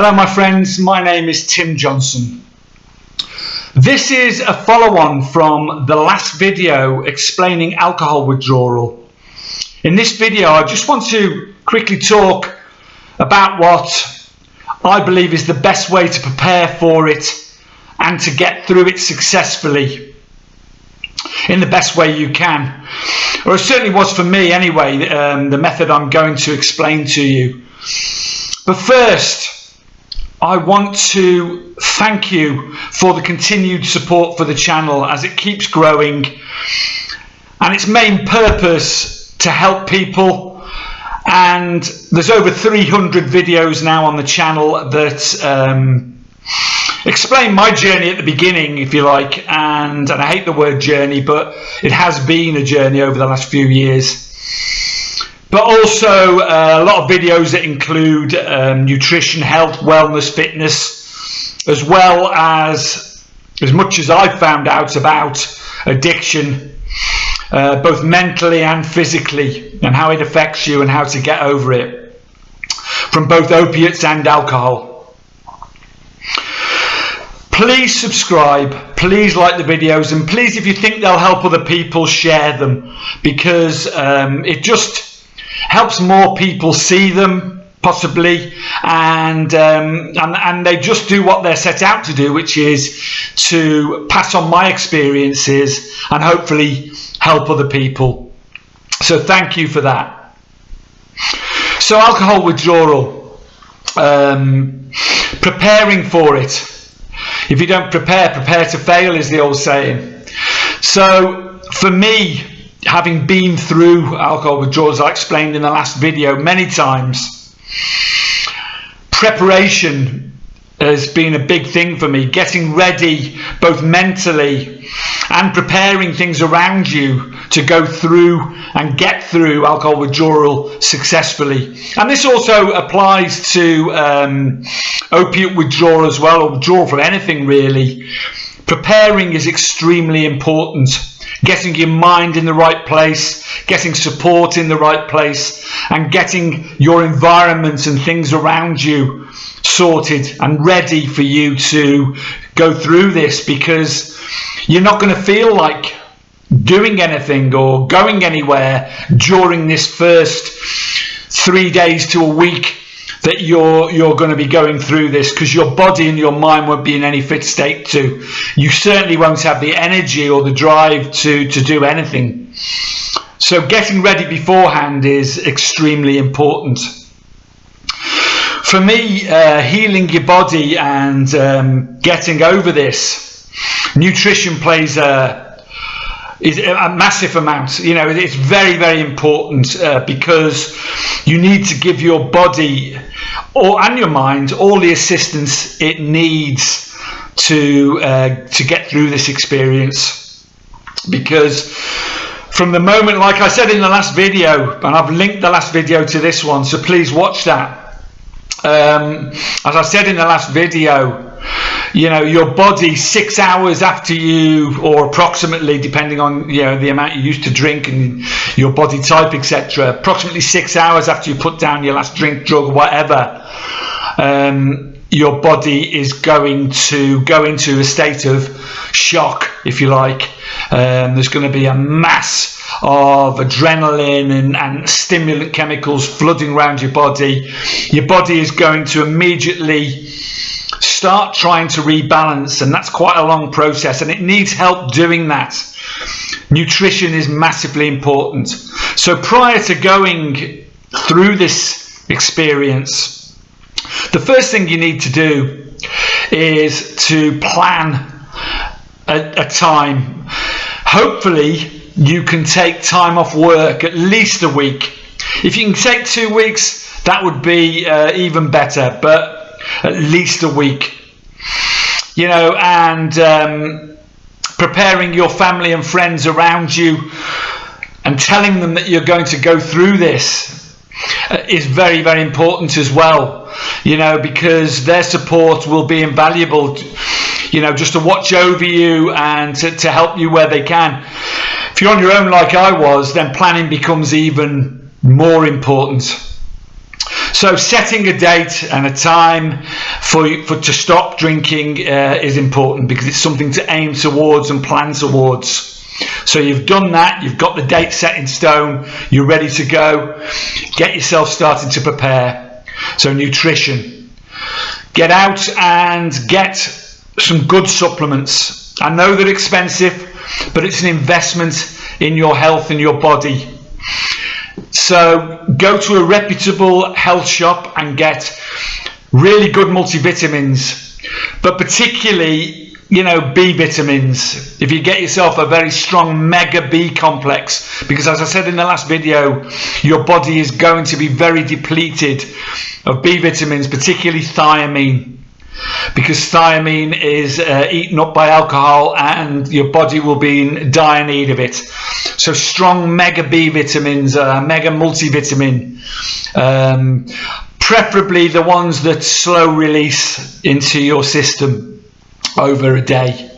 Hello my friends, my name is Tim Johnson. This is a follow-on from the last video explaining alcohol withdrawal. In this video I just want to quickly talk about what I believe is the best way to prepare for it and to get through it successfully in the best way you can. Or it certainly was for me anyway, the method I'm going to explain to you. But first, I want to thank you for the continued support for the channel as it keeps growing, and its main purpose to help people. And there's over 300 videos now on the channel that explain my journey at the beginning, if you like, and I hate the word journey, but it has been a journey over the last few years. But also a lot of videos that include nutrition, health, wellness, fitness, as well as much as I've found out about addiction, both mentally and physically, and how it affects you and how to get over it, from both opiates and alcohol. Please subscribe, please like the videos, and please, if you think they'll help other people, share them, because it just helps more people see them, possibly, and they just do what they're set out to do, which is to pass on my experiences and hopefully help other people. So thank you for that. So alcohol withdrawal, preparing for it. If you don't prepare to fail, is the old saying. So for me, having been through alcohol withdrawal, as I explained in the last video many times, preparation has been a big thing for me. Getting ready both mentally and preparing things around you to go through and get through alcohol withdrawal successfully. And this also applies to opiate withdrawal as well, or withdrawal from anything really. Preparing is extremely important. Getting your mind in the right place, getting support in the right place, and getting your environment and things around you sorted and ready for you to go through this, because you're not going to feel like doing anything or going anywhere during this first 3 days to a week that you're going to be going through this, because your body and your mind won't be in any fit state to. You certainly won't have the energy or the drive to do anything. So getting ready beforehand is extremely important. For me, healing your body and getting over this, nutrition plays a massive amount. You know, it's very, very important because you need to give your body and your mind all the assistance it needs to get through this experience. Because from the moment, like I said in the last video, and I've linked the last video to this one, so please watch that. As I said in the last video, you know, your body 6 hours after you, or approximately, depending on, you know, the amount you used to drink and your body type, etc., approximately 6 hours after you put down your last drink, drug, whatever, your body is going to go into a state of shock, if you like. There's going to be a mass of adrenaline and stimulant chemicals flooding around your body. Your body is going to immediately start trying to rebalance, and that's quite a long process, and it needs help doing that. Nutrition is massively important. So prior to going through this experience, the first thing you need to do is to plan a time. Hopefully you can take time off work, at least a week. If you can take 2 weeks, that would be even better, but at least a week, you know, and preparing your family and friends around you and telling them that you're going to go through this is very, very important as well, you know, because their support will be invaluable, you know, just to watch over you and to help you where they can. If you're on your own like I was, then planning becomes even more important. So setting a date and a time to stop drinking is important, because it's something to aim towards and plan towards. So you've done that, you've got the date set in stone, you're ready to go. Get yourself started to prepare. So nutrition. Get out and get some good supplements. I know they're expensive, but it's an investment in your health and your body. So go to a reputable health shop and get really good multivitamins, but particularly, B vitamins. If you get yourself a very strong mega B complex, because as I said in the last video, your body is going to be very depleted of B vitamins, particularly thiamine, because thiamine is eaten up by alcohol and your body will be in dire need of it. So strong mega B vitamins, mega multivitamin, preferably the ones that slow release into your system over a day.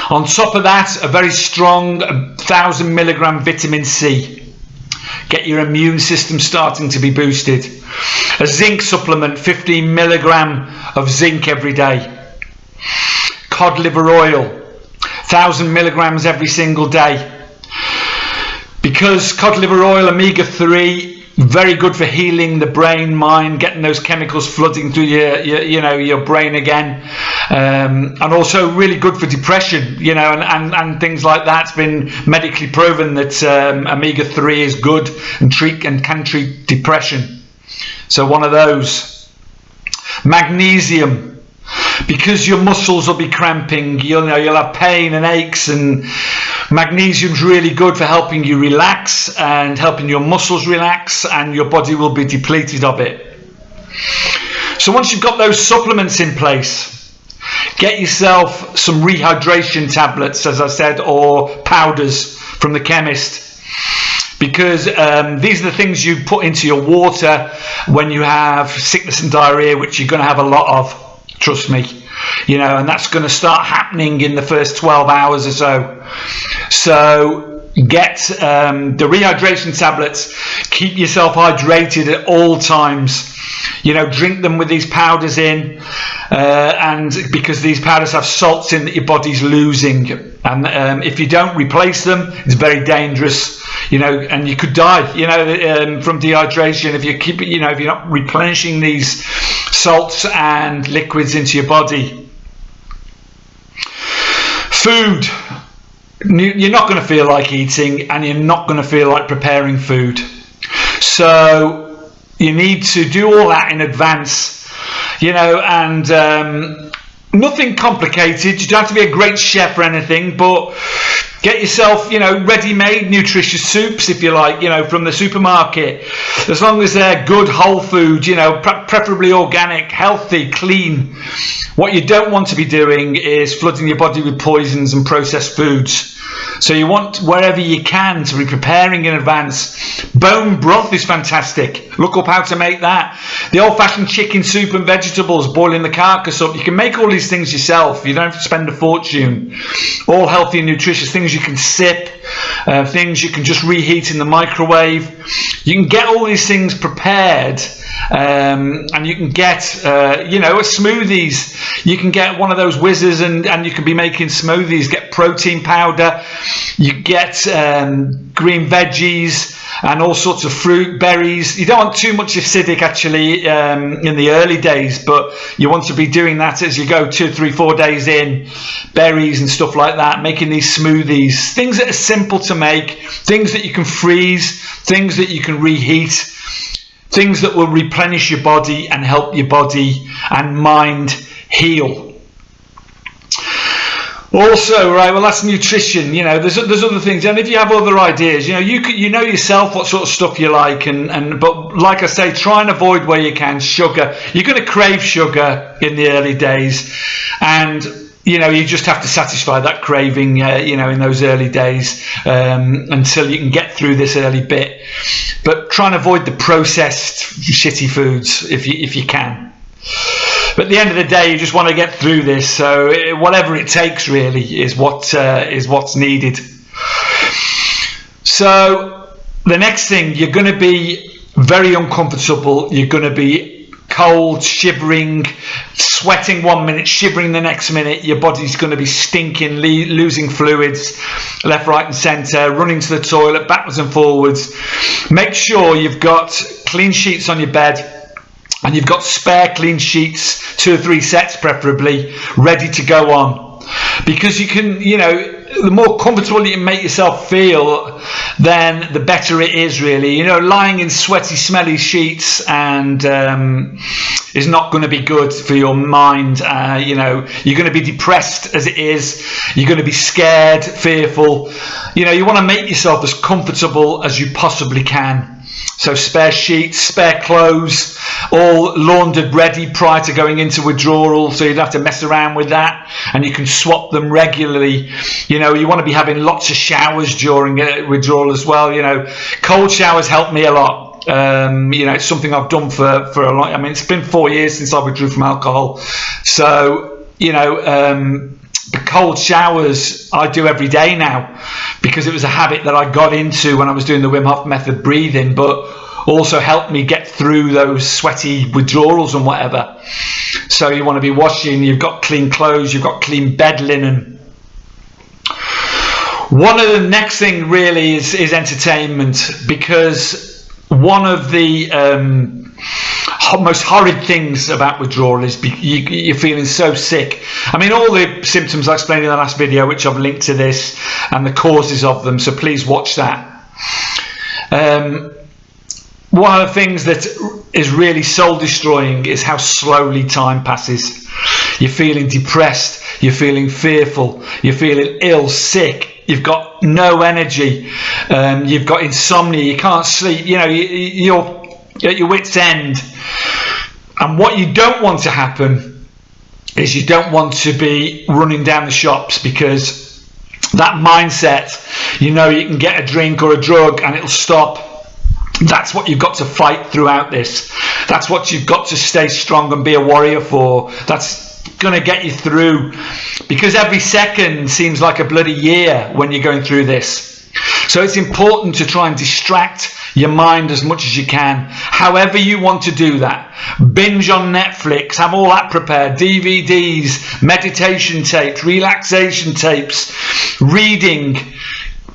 On top of that, a very strong 1,000 milligram vitamin C. Get your immune system starting to be boosted. A zinc supplement, 15 milligram of zinc every day. Cod liver oil, 1,000 milligrams every single day. Because cod liver oil, omega-3, very good for healing the brain, mind, getting those chemicals flooding through your brain again, and also really good for depression, and things like that. It's been medically proven that omega-3 is good and can treat depression. So one of those. Magnesium. Because your muscles will be cramping, you'll have pain and aches, and magnesium's really good for helping you relax and helping your muscles relax, and your body will be depleted of it. So once you've got those supplements in place, get yourself some rehydration tablets, as I said, or powders from the chemist, because these are the things you put into your water when you have sickness and diarrhea, which you're going to have a lot of. Trust me, and that's going to start happening in the first 12 hours or so. So get the rehydration tablets. Keep yourself hydrated at all times. Drink them with these powders in, and because these powders have salts in that your body's losing, and if you don't replace them, it's very dangerous. And you could die, from dehydration if you keep it. If you're not replenishing these salts and liquids into your body. Food. You're not going to feel like eating, and you're not going to feel like preparing food. So you need to do all that in advance, and nothing complicated. You don't have to be a great chef or anything, but get yourself, ready-made nutritious soups, if you like, from the supermarket. As long as they're good, whole food, preferably organic, healthy, clean. What you don't want to be doing is flooding your body with poisons and processed foods. So you want, wherever you can, to be preparing in advance. Bone broth is fantastic. Look up how to make that. The old-fashioned chicken soup and vegetables, boiling the carcass up. You can make all these things yourself. You don't have to spend a fortune. All healthy and nutritious things you can sip, things you can just reheat in the microwave. You can get all these things prepared, and you can get, smoothies. You can get one of those whizzes, and you can be making smoothies. Get protein powder. You get green veggies and all sorts of fruit, berries. You don't want too much acidic actually in the early days, but you want to be doing that as you go 2, 3, 4 days in. Berries and stuff like that, making these smoothies. Things that are simple to make, things that you can freeze, things that you can reheat, things that will replenish your body and help your body and mind heal. Also, right, well, that's nutrition. There's other things, and if you have other ideas, you know yourself what sort of stuff you like, but like I say, try and avoid where you can sugar. You're going to crave sugar in the early days, and you just have to satisfy that craving, in those early days, until you can get through this early bit. But try and avoid the processed shitty foods if you can. But at the end of the day, you just want to get through this. So whatever it takes, really, is what's needed. So the next thing, you're going to be very uncomfortable. You're going to be cold, shivering, sweating 1 minute, shivering the next minute. Your body's going to be stinking, losing fluids left, right and centre, running to the toilet backwards and forwards. Make sure you've got clean sheets on your bed, and you've got spare clean sheets, 2 or 3 sets preferably, ready to go on. Because you can, the more comfortable you can make yourself feel, then the better it is, really. Lying in sweaty, smelly sheets and is not going to be good for your mind. You're going to be depressed as it is. You're going to be scared, fearful. You want to make yourself as comfortable as you possibly can. So spare sheets, spare clothes, all laundered ready prior to going into withdrawal, so you don't have to mess around with that, and you can swap them regularly. You want to be having lots of showers during withdrawal as well. Cold showers help me a lot. It's something I've done for a long. It's been 4 years since I withdrew from alcohol, so the cold showers I do every day now, because it was a habit that I got into when I was doing the Wim Hof method breathing, but also helped me get through those sweaty withdrawals and whatever. So you want to be washing, you've got clean clothes, you've got clean bed linen. One of the next thing really is entertainment, because one of the most horrid things about withdrawal is you're feeling so sick. All the symptoms I explained in the last video, which I've linked to this, and the causes of them, so please watch that. One of the things that is really soul destroying is how slowly time passes. You're feeling depressed, you're feeling fearful, you're feeling ill, sick, you've got no energy, you've got insomnia, you can't sleep, you're at your wit's end. And what you don't want to happen is you don't want to be running down the shops, because that mindset, you can get a drink or a drug and it'll stop. That's what you've got to fight throughout this. That's what you've got to stay strong and be a warrior for. That's going to get you through, because every second seems like a bloody year when you're going through this. So it's important to try and distract your mind as much as you can, however you want to do that. Binge on Netflix, have all that prepared, DVDs, meditation tapes, relaxation tapes, reading,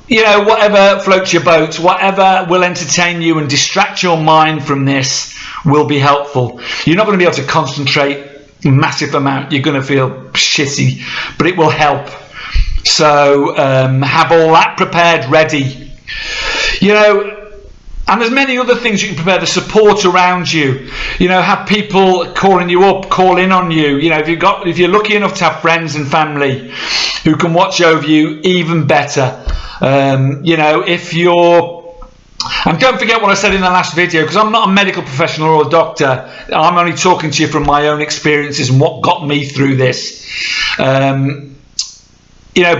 whatever floats your boat, whatever will entertain you and distract your mind from this will be helpful. You're not going to be able to concentrate a massive amount, you're going to feel shitty, but it will help. So have all that prepared, ready. And there's many other things you can prepare. The support around you. Have people calling you up, call in on you. If you're lucky enough to have friends and family who can watch over you, even better. If you're, and don't forget what I said in the last video, because I'm not a medical professional or a doctor. I'm only talking to you from my own experiences and what got me through this.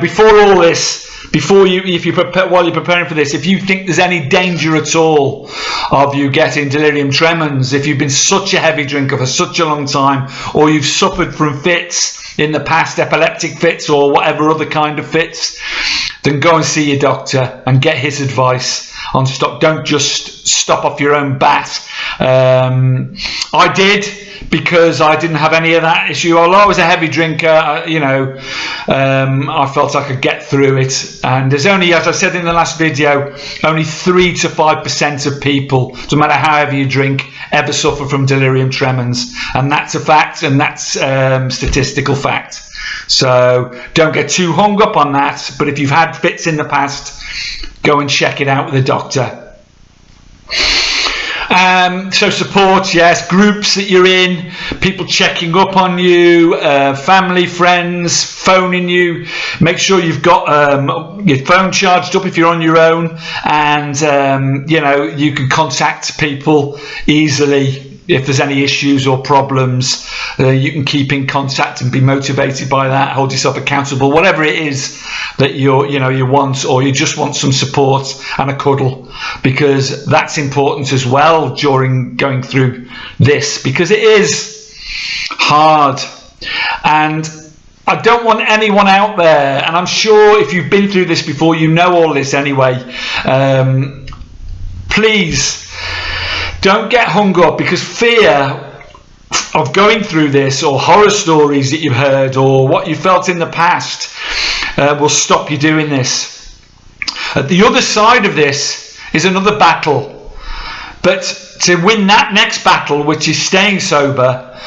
Before all this, while you're preparing for this, if you think there's any danger at all of you getting delirium tremens, if you've been such a heavy drinker for such a long time, or you've suffered from fits in the past, epileptic fits or whatever other kind of fits, then go and see your doctor and get his advice on stop. Don't just stop off your own bat. I did, because I didn't have any of that issue. Although I was a heavy drinker, I felt I could get through it. And there's only, as I said in the last video, only 3 to 5% of people, no matter how heavy you drink, ever suffer from delirium tremens. And that's a fact, and that's statistical fact. So don't get too hung up on that. But if you've had fits in the past, go and check it out with a doctor. So support, yes, groups that you're in, people checking up on you, family, friends, phoning you. Make sure you've got your phone charged up if you're on your own, and you can contact people easily if there's any issues or problems. You can keep in contact and be motivated by that, hold yourself accountable, whatever it is that you want, or you just want some support and a cuddle, because that's important as well during going through this, because it is hard. And I don't want anyone out there, and I'm sure if you've been through this before, you know all this anyway, please Don't get hung up, because fear of going through this, or horror stories that you've heard, or what you felt in the past, will stop you doing this. At the other side of this is another battle, but to win that next battle, which is staying sober,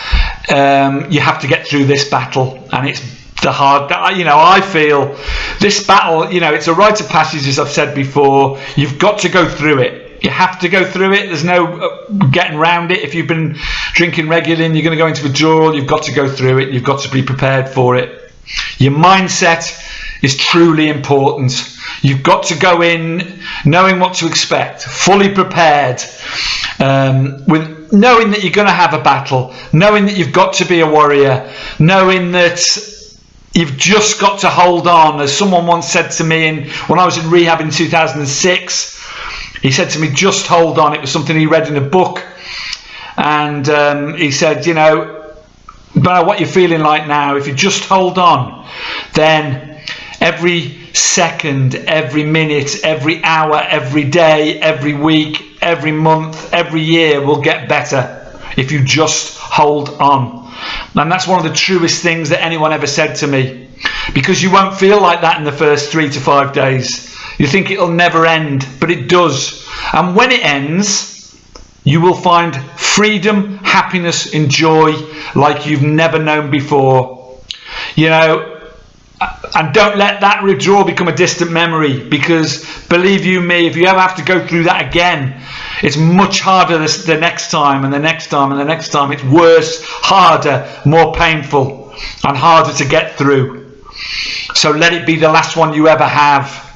you have to get through this battle. And it's the hard, I feel this battle, it's a rite of passage, as I've said before. You've got to go through it. You have to go through it. There's no getting around it. If you've been drinking regularly and you're going to go into withdrawal, you've got to go through it. You've got to be prepared for it. Your mindset is truly important. You've got to go in knowing what to expect, fully prepared, with knowing that you're going to have a battle, knowing that you've got to be a warrior, knowing that you've just got to hold on. As someone once said to me when I was in rehab in 2006, he said to me, just hold on. It was something he read in a book. And he said, no matter what you're feeling like now, if you just hold on, then every second, every minute, every hour, every day, every week, every month, every year will get better if you just hold on. And that's one of the truest things that anyone ever said to me, because you won't feel like that in the first 3 to 5 days. You think it'll never end, but it does. And when it ends, you will find freedom, happiness, and joy like you've never known before. And don't let that withdrawal become a distant memory, because believe you me, if you ever have to go through that again, it's much harder the next time, and the next time, and the next time. It's worse, harder, more painful, and harder to get through. So let it be the last one you ever have.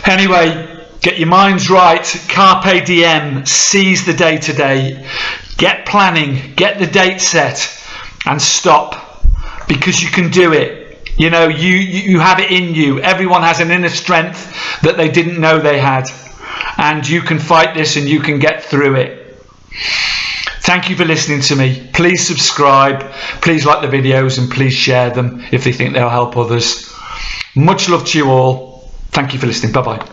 Anyway, get your minds right. Carpe diem. Seize the day today. Get planning. Get the date set. And stop. Because you can do it. You have it in you. Everyone has an inner strength that they didn't know they had. And you can fight this, and you can get through it. Thank you for listening to me. Please subscribe. Please like the videos, and please share them if you think they'll help others. Much love to you all. Thank you for listening. Bye-bye.